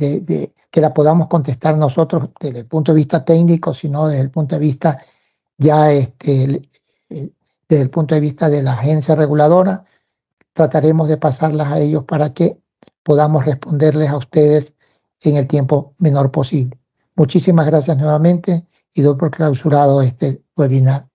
la podamos contestar nosotros desde el punto de vista técnico, sino desde el punto de vista desde el punto de vista de la agencia reguladora, trataremos de pasarlas a ellos para que podamos responderles a ustedes en el tiempo menor posible. Muchísimas gracias nuevamente y doy por clausurado este webinar.